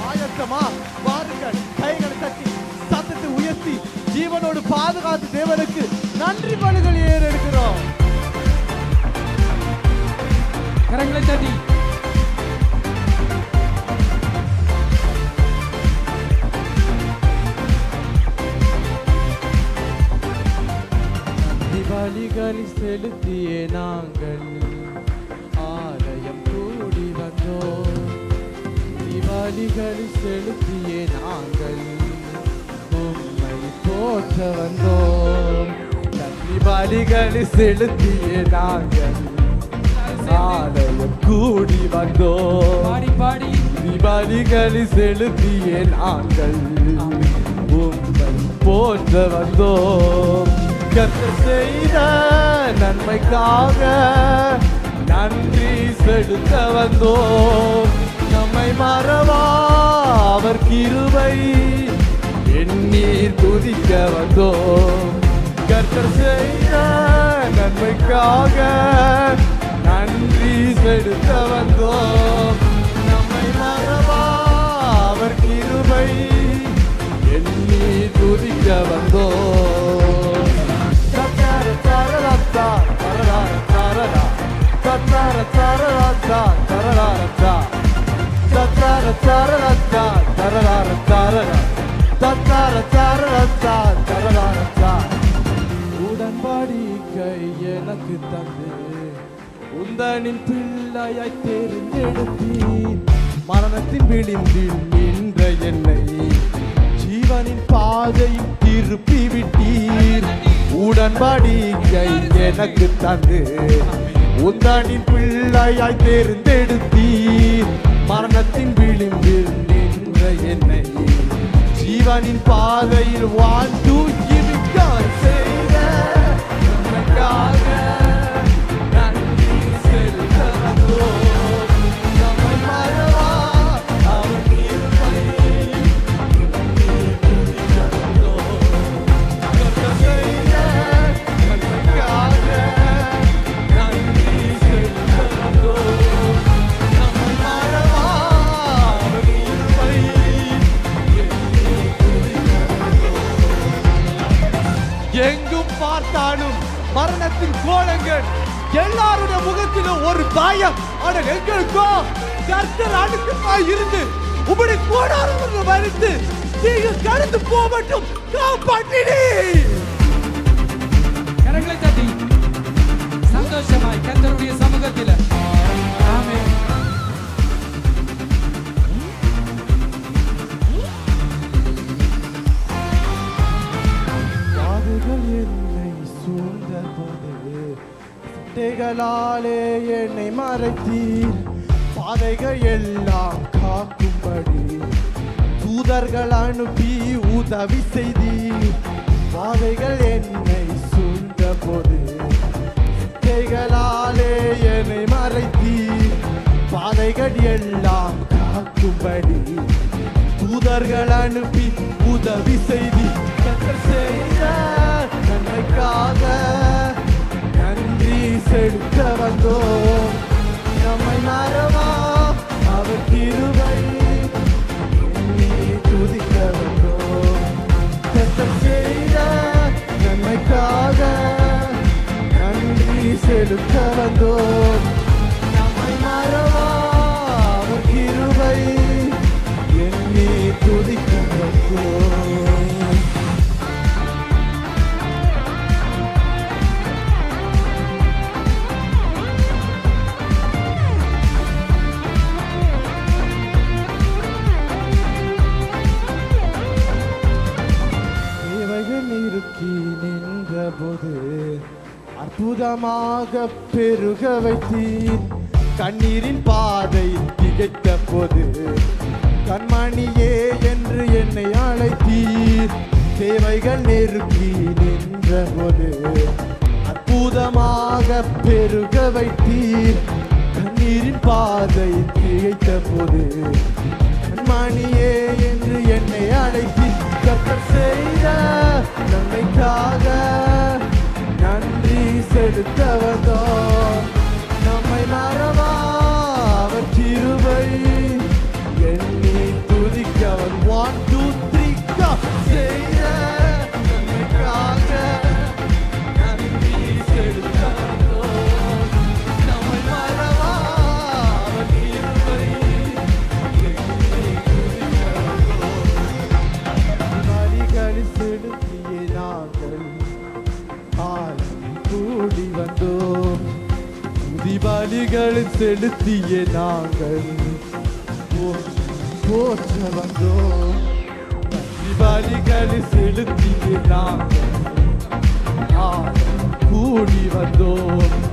ஆயத்தமா? வாருங்கள், கைகளை தட்டி சத்தத்தை உயர்த்தி ஜீவனோடு பாதுகாத்து தேவனுக்கு நன்றி பலிகள் ஏறெடுக்கிறோம். கரங்களை தட்டி பலிகளை செலுத்திய நாங்கள் ஆலயம் கூடி வந்தோம். பலிகளை செலுத்திய நாங்கள் உம்மை போற்ற வந்தோம். பலிகளை செலுத்திய நாங்கள் ஆலயம் கூடி வந்தோம். பாடி பாடி பலிகளை செலுத்திய நாங்கள் உம்மை போற்ற வந்தோம். கர்த்தர் செய்த நன்மைக்காக நன்றி செலுத்த வந்தோம். நம்மை மறவா அவர் கிருபை எண்ணீர் துதிக்க வந்தோம். கர்த்தர் செய்த நன்மைக்காக நன்றி செலுத்த வந்தோம். நம்மை மறவா அவர் கிருபை எண்ணீர் துதிக்க வந்தோம். உடன்படிக்கை எனக்கு தந்து உந்தனின் பிள்ளையாய் தேர்ந்தெடுத்தீர். மரணத்தின் விளிம்பில் நின்ற என்னை ஜீவனின் பாதையில் திருப்பி விட்டீர். உடன்படிக்கை எனக்கு தந்து உந்தனின் பிள்ளையாய் தேர்ந்தெடுத்தீர். மரணத்தின் விளிம்பில் நின்ற என்னை ஜீவனின் பாதையில் வாழ்ந்து ஜீவிக்காய் செய்த நமக்காக நன்றி செலுத்த வந்தோம். நம்மை மறவா அவர் கிருபை எண்ணீர் துதிக்க வந்தோம். கர்த்தர் செய்த நன்மைக்காக நன்றி செலுத்த வந்தோம். நம்மை மறவா அவர் கிருபை எண்ணீர் துதிக்க வந்தோம். எங்கும் பார்த்தாலும் மரணத்தின் கோலங்கள், எல்லாருடைய முகத்திலும் ஒரு பயம். ஆனால் எங்களுக்கோ கர்த்தர் அடுக்கமாய் இருந்து உம்முடைய கூடாரங்களை மறித்து நீங்கள் கடந்து போகட்டும் காப்பாற்றினீ. கரங்களை தட்டி சந்தோஷமாய் கர்த்தருடைய சமூகத்தில் ஆமென். பாதைகள் என்னை சூழ்ந்த போது சிட்டைகளாலே என்னை மறைத்தீர். பாதைகள் எல்லாம் காக்கும்படி தூதர்கள் அனுப்பி உதவி செய்தீர். பாதைகள் என்னை சூழ்ந்த போது சிட்டைகளாலே என்னை மறைத்தீர். பாதைகள் எல்லாம் காக்கும்படி தூதர்கள் அனுப்பி உதவி செய்தி. கர்த்தர் செய்த நன்மைக்காக நன்றி செலுத்த வந்தோம். நம்மை மறவா அவர் கிருபை எண்ணீர் துதிக்க வந்தோம். கர்த்தர் செய்த நன்மைக்காக நன்றி செலுத்த வந்தோம். நம்மை மறவா அவர் கிருபை எண்ணீர் துதிக்க வந்தோம். தேவைகள் இறுக்கி நின்ற போது அற்புதமாக பெருக வைத்தீர். கண்ணீரின் பாதை திகைத்த போது கண்மணியே என்று என்னை அழைத்தீர். தேவைகள் நெருக்கி நின்ற போது அற்புதமாக பெருக வைத்தீர். கண்ணீரின் பாதை திகைத்த போது கண்மணியே என்று என்னை அழைத்தீர். கர்த்தர் செய்த நன்மைக்காக நன்றி செலுத்த வந்தோம். நம்மை மறவா அவர் கிருபை எண்ணீர் துதிபலிகளை செலுத்திய நாங்கள் போற்ற வந்தோம். துதிபலிகளை செலுத்திய நாங்கள் கூடி வந்தோம்.